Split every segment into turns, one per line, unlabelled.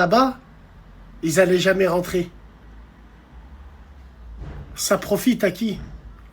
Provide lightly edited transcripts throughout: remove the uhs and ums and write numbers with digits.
Là-bas, ils n'allaient jamais rentrer. Ça profite à qui?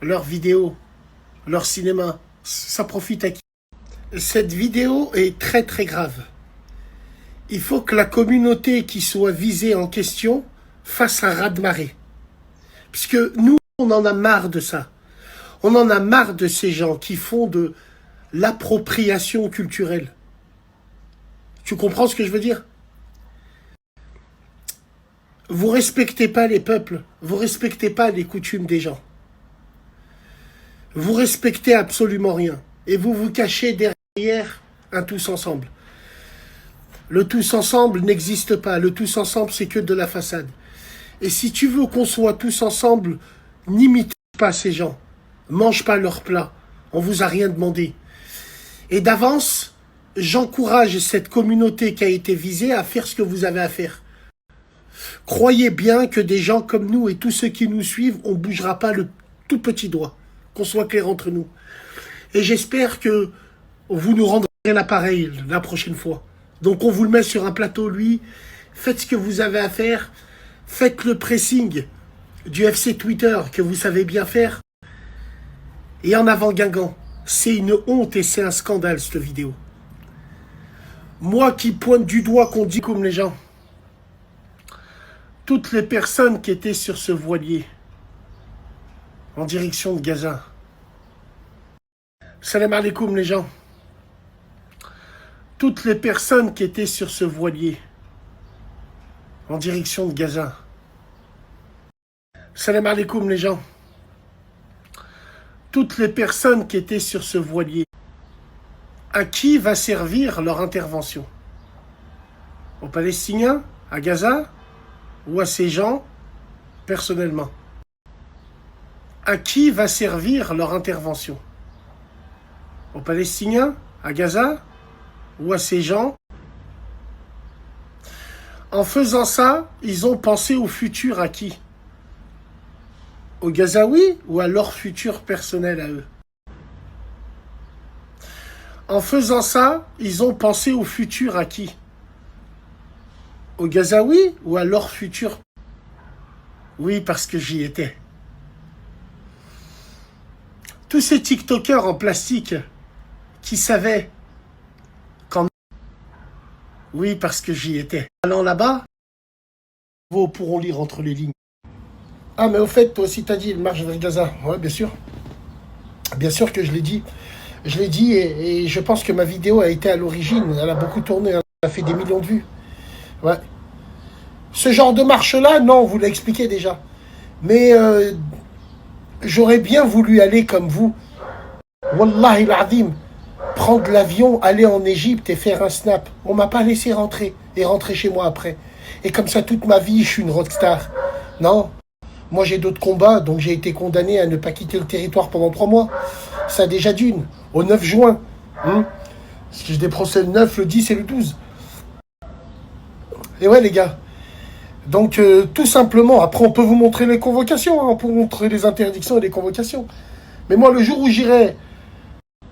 Leurs vidéos, leur cinéma, ça profite à qui? Cette vidéo est très très grave. Il faut que la communauté qui soit visée en question fasse un raz-de-marée. Puisque nous, on en a marre de ça. On en a marre de ces gens qui font de l'appropriation culturelle. Tu comprends ce que je veux dire? Vous respectez pas les peuples, vous respectez pas les coutumes des gens. Vous respectez absolument rien. Et vous vous cachez derrière un tous ensemble. Le tous ensemble n'existe pas. Le tous ensemble, c'est que de la façade. Et si tu veux qu'on soit tous ensemble, n'imite pas ces gens. Mange pas leur plat. On vous a rien demandé. Et d'avance, j'encourage cette communauté qui a été visée à faire ce que vous avez à faire. Croyez bien que des gens comme nous et tous ceux qui nous suivent, on ne bougera pas le tout petit doigt. Qu'on soit clair entre nous. Et j'espère que vous nous rendrez l'appareil la prochaine fois. Donc on vous le met sur un plateau, lui. Faites ce que vous avez à faire. Faites le pressing du FC Twitter que vous savez bien faire. Et en avant Guingamp. C'est une honte et c'est un scandale cette vidéo. Moi qui pointe du doigt qu'on dit comme les gens. Toutes les personnes qui étaient sur ce voilier en direction de Gaza. Salam alaikum les gens. Toutes les personnes qui étaient sur ce voilier en direction de Gaza. Salam alaikum les gens. Toutes les personnes qui étaient sur ce voilier, à qui va servir leur intervention? Aux Palestiniens? À Gaza? Ou à ces gens, personnellement? À qui va servir leur intervention? Aux Palestiniens? À Gaza? Ou à ces gens? En faisant ça, ils ont pensé au futur à qui? Aux Gazaouis ou à leur futur personnel à eux? En faisant ça, ils ont pensé au futur à qui? Aux Gazaouis ou à leur futur? Oui, parce que j'y étais. Tous ces TikTokers en plastique qui savaient qu'en... Oui, parce que j'y étais. Allant là-bas, vous pourront lire entre les lignes. Ah, mais au fait, toi aussi t'as dit, il marche vers Gaza. Ouais, bien sûr. Bien sûr que je l'ai dit. Je l'ai dit et je pense que ma vidéo a été à l'origine. Elle a beaucoup tourné, elle a fait des millions de vues. Ouais. Ce genre de marche-là, non, on vous l'a expliqué déjà. Mais j'aurais bien voulu aller comme vous. Wallahi l'azim. Prendre l'avion, aller en Égypte et faire un snap. On m'a pas laissé rentrer et rentrer chez moi après. Et comme ça, toute ma vie, je suis une rockstar. Non. Moi, j'ai d'autres combats, donc j'ai été condamné à ne pas quitter le territoire pendant 3 mois. Ça déjà d'une, au 9 juin. Parce que j'ai des procès le 9, le 10 et le 12. Et ouais, les gars. Donc, tout simplement, après, on peut vous montrer les convocations. On peut vous montrer les interdictions et les convocations. Mais moi, le jour où j'irai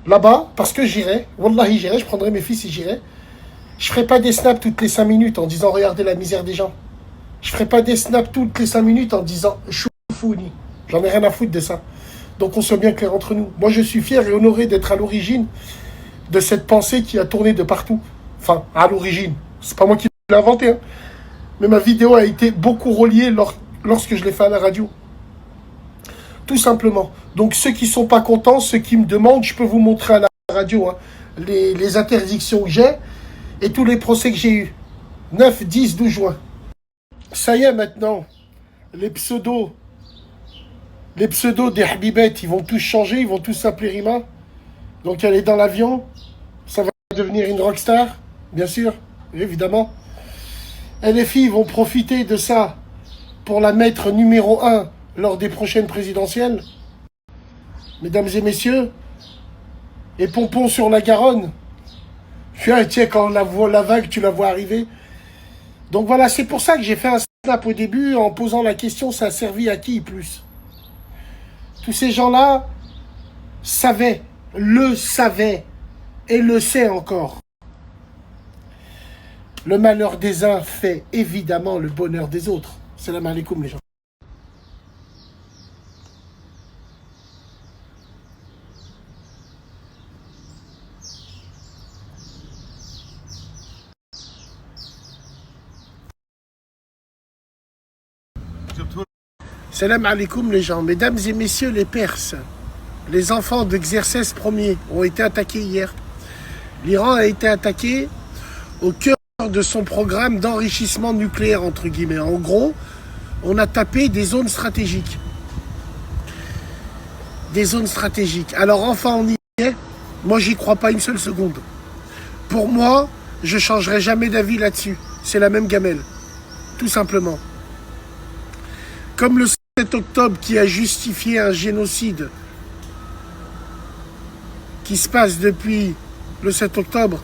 là-bas, parce que j'irai, wallahi, j'irai, je prendrai mes fils et j'irai, je ferai pas des snaps toutes les 5 minutes en disant « Regardez la misère des gens ». Je ferai pas des snaps toutes les 5 minutes en disant « Choufouni ». J'en ai rien à foutre de ça. Donc on soit bien clair entre nous. Moi je suis fier et honoré d'être à l'origine de cette pensée qui a tourné de partout. Enfin, à l'origine. C'est pas moi qui l'ai inventé. Hein. Mais ma vidéo a été beaucoup reliée lorsque je l'ai fait à la radio. Tout simplement. Donc ceux qui sont pas contents, ceux qui me demandent, je peux vous montrer à la radio hein, les interdictions que j'ai et tous les procès que j'ai eus. 9, 10, 12 juin. Ça y est maintenant, les pseudos des Habibettes, ils vont tous changer, ils vont tous s'appeler Rima. Donc elle est dans l'avion, ça va devenir une rockstar, bien sûr, évidemment. Et les filles vont profiter de ça pour la mettre numéro 1 lors des prochaines présidentielles. Mesdames et messieurs, et Pompon sur la Garonne. Tiens, quand la vague, tu la vois arriver. Donc voilà, c'est pour ça que j'ai fait un snap au début en posant la question, ça a servi à qui plus? Tous ces gens-là savaient, le savaient et le sait encore. Le malheur des uns fait évidemment le bonheur des autres. Salam alaikum les gens. Salam alaikum les gens. Mesdames et messieurs les Perses, les enfants de Xerxès Ier ont été attaqués hier. L'Iran a été attaqué au cœur de son programme d'enrichissement nucléaire, entre guillemets. En gros, on a tapé des zones stratégiques. Des zones stratégiques. Alors enfin on y est. Moi j'y crois pas une seule seconde. Pour moi, je changerai jamais d'avis là-dessus. C'est la même gamelle. Tout simplement. Comme le 7 octobre qui a justifié un génocide qui se passe depuis le 7 octobre,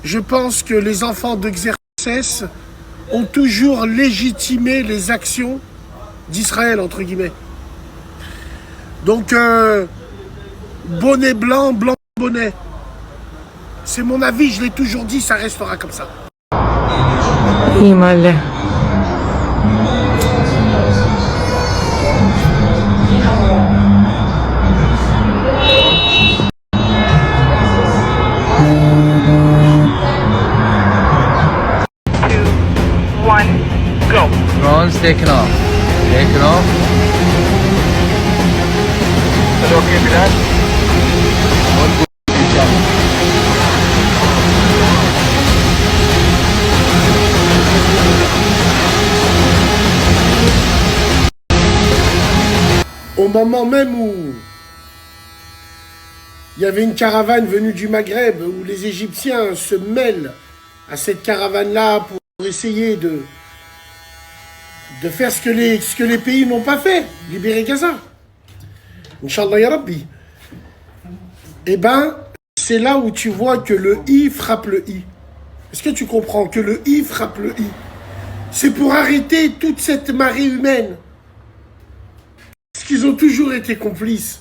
je pense que les enfants de Xerxès ont toujours légitimé les actions d'Israël, entre guillemets. Donc, bonnet blanc, blanc bonnet. C'est mon avis, je l'ai toujours dit, ça restera comme ça.
Himalaya.
Drone's taken off. Taken off. Is it okay for that?
Au moment même où il y avait une caravane venue du Maghreb, où les Égyptiens se mêlent à cette caravane-là pour essayer de faire ce que les pays n'ont pas fait, libérer Gaza. Inch'Allah ya Rabbi. Eh ben, c'est là où tu vois que le I frappe le I. Est-ce que tu comprends que le I frappe le I? C'est pour arrêter toute cette marée humaine. Parce qu'ils ont toujours été complices.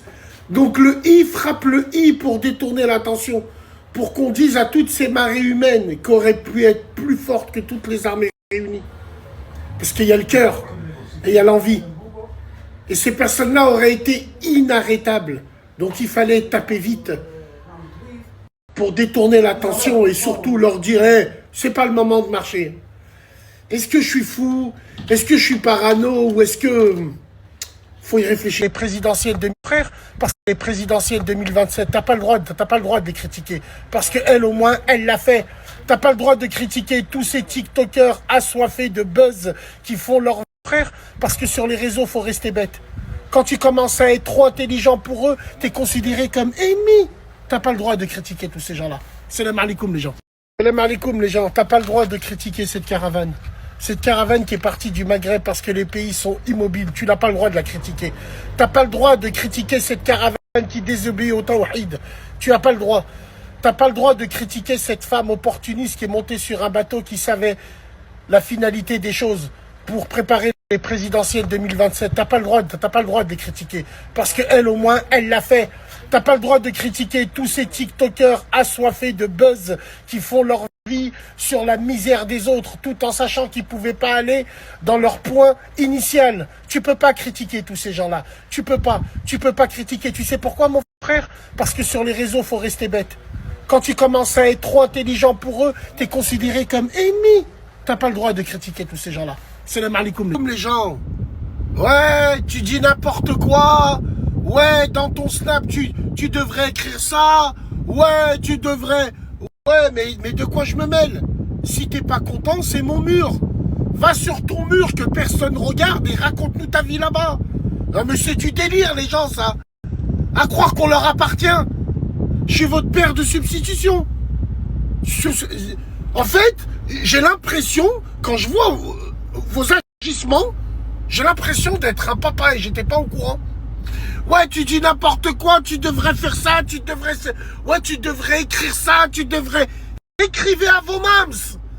Donc le I frappe le I pour détourner l'attention. Pour qu'on dise à toutes ces marées humaines qui auraient pu être plus fortes que toutes les armées réunies. Parce qu'il y a le cœur et il y a l'envie. Et ces personnes-là auraient été inarrêtables. Donc il fallait taper vite pour détourner l'attention et surtout leur dire hey, c'est pas le moment de marcher. Est-ce que je suis fou? Est-ce que je suis parano? Ou est-ce que... faut y réfléchir. Les présidentielles de frère, parce que les présidentielles 2027, t'as pas le droit de les critiquer. Parce qu'elle, au moins, elle l'a fait. T'as pas le droit de critiquer tous ces TikTokers assoiffés de buzz qui font leur frère, parce que sur les réseaux, faut rester bête. Quand tu commences à être trop intelligent pour eux, t'es considéré comme ennemi. T'as pas le droit de critiquer tous ces gens-là. Salam alaikum les gens. Salam alaikum les gens. T'as pas le droit de critiquer cette caravane. Cette caravane qui est partie du Maghreb parce que les pays sont immobiles. Tu n'as pas le droit de la critiquer. T'as pas le droit de critiquer cette caravane qui désobéit au tawhid. Tu n'as pas le droit. T'as pas le droit de critiquer cette femme opportuniste qui est montée sur un bateau qui savait la finalité des choses pour préparer les présidentielles 2027. T'as pas le droit de les critiquer. Parce qu'elle, au moins, elle l'a fait. T'as pas le droit de critiquer tous ces TikTokers assoiffés de buzz qui font leur vie sur la misère des autres, tout en sachant qu'ils pouvaient pas aller dans leur point initial. Tu peux pas critiquer tous ces gens-là. Tu peux pas critiquer. Tu sais pourquoi, mon frère? Parce que sur les réseaux, faut rester bête. Quand tu commences à être trop intelligent pour eux, t'es considéré comme ennemi. T'as pas le droit de critiquer tous ces gens-là. Salam alaikum. Comme les gens. Ouais, tu dis n'importe quoi. Ouais, dans ton snap, tu devrais écrire ça. Ouais, tu devrais... Ouais, mais de quoi je me mêle? Si t'es pas content, c'est mon mur. Va sur ton mur que personne regarde et raconte-nous ta vie là-bas. Non mais c'est du délire les gens ça. À croire qu'on leur appartient. Je suis votre père de substitution. En fait, j'ai l'impression, quand je vois vos agissements, j'ai l'impression d'être un papa et j'étais pas au courant. Ouais, tu dis n'importe quoi, tu devrais faire ça, tu devrais écrire ça, tu devrais... Écrivez à vos mams.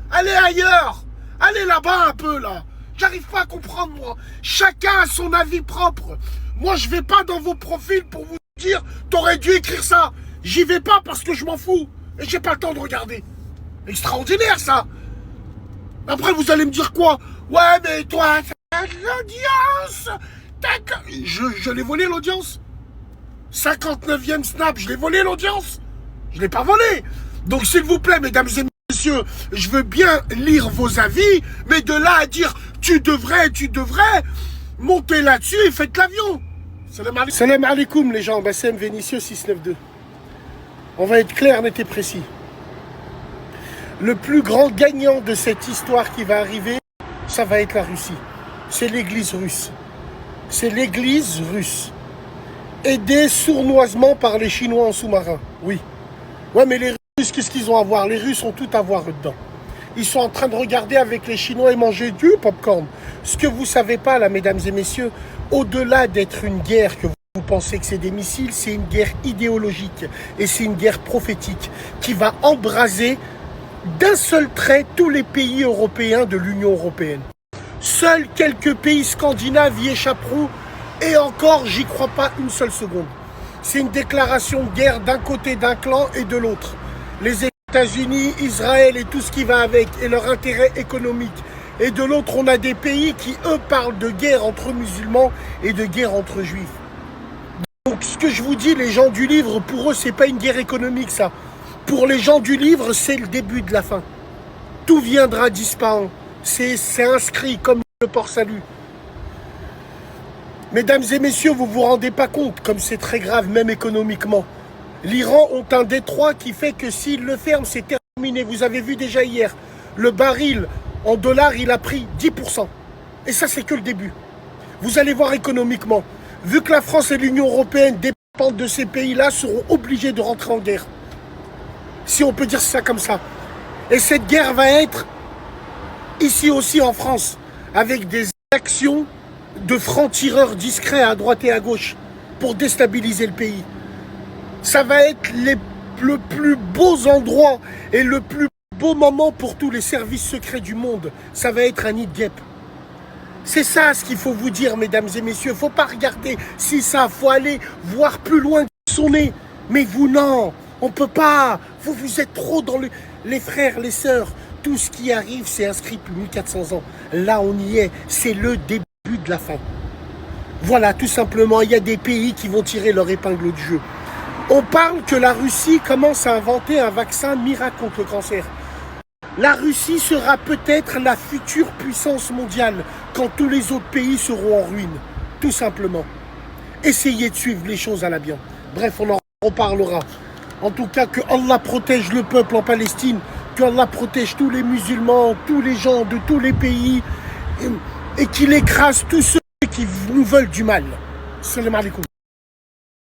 Allez ailleurs. Allez là-bas un peu, là. J'arrive pas à comprendre, moi. Chacun a son avis propre. Moi, je vais pas dans vos profils pour vous dire t'aurais dû écrire ça. J'y vais pas parce que je m'en fous. Et j'ai pas le temps de regarder. Extraordinaire, ça. Après, vous allez me dire quoi? Ouais, mais toi, t'as de l'audience. Je l'ai volé, l'audience. 59e snap, je l'ai volé, l'audience. Je l'ai pas volé. Donc, s'il vous plaît, mesdames et messieurs, je veux bien lire vos avis, mais de là à dire, tu devrais, monter là-dessus et faites l'avion. Salam alaikum, les gens. Bassem Vénitieux 692. On va être clair, net et précis. Le plus grand gagnant de cette histoire qui va arriver, ça va être la Russie. C'est l'église russe. C'est l'église russe. Aidée sournoisement par les Chinois en sous-marin. Oui. Ouais, mais les Russes, qu'est-ce qu'ils ont à voir? Les Russes ont tout à voir dedans. Ils sont en train de regarder avec les Chinois et manger du popcorn. Ce que vous ne savez pas, là, mesdames et messieurs, au-delà d'être une guerre que vous pensez que c'est des missiles, c'est une guerre idéologique. Et c'est une guerre prophétique qui va embraser d'un seul trait tous les pays européens de l'Union européenne. Seuls quelques pays scandinaves y échapperont, et encore, j'y crois pas une seule seconde. C'est une déclaration de guerre d'un côté d'un clan et de l'autre. Les États-Unis, Israël et tout ce qui va avec, et leur intérêt économique. Et de l'autre, on a des pays qui, eux, parlent de guerre entre musulmans et de guerre entre juifs. Donc, ce que je vous dis, les gens du livre, pour eux, c'est pas une guerre économique, ça. Pour les gens du livre, c'est le début de la fin. Tout viendra d'Ispahan. C'est inscrit comme le port-salut. Mesdames et messieurs, vous ne vous rendez pas compte, comme c'est très grave, même économiquement. L'Iran ont un détroit qui fait que s'ils le ferment, c'est terminé. Vous avez vu déjà hier, le baril en dollars, il a pris 10%. Et ça, c'est que le début. Vous allez voir économiquement. Vu que la France et l'Union européenne dépendent de ces pays-là, seront obligés de rentrer en guerre. Si on peut dire ça comme ça. Et cette guerre va être ici aussi en France, avec des actions de francs-tireurs discrets à droite et à gauche pour déstabiliser le pays. Ça va être le plus beaux endroits et le plus beau moment pour tous les services secrets du monde. Ça va être un nid de guêpes. C'est ça ce qu'il faut vous dire, mesdames et messieurs. Il ne faut pas regarder si ça, il faut aller voir plus loin que son nez. Mais vous, non, on ne peut pas. Vous êtes trop dans les frères, les sœurs. Tout ce qui arrive, c'est inscrit depuis 1400 ans. Là, on y est. C'est le début de la fin. Voilà, tout simplement, il y a des pays qui vont tirer leur épingle du jeu. On parle que la Russie commence à inventer un vaccin miracle contre le cancer. La Russie sera peut-être la future puissance mondiale quand tous les autres pays seront en ruine. Tout simplement. Essayez de suivre les choses à la bien. Bref, on en reparlera. En tout cas, que Allah protège le peuple en Palestine, que Allah protège tous les musulmans, tous les gens de tous les pays, et qu'il écrase tous ceux qui nous veulent du mal. Salam alaikum.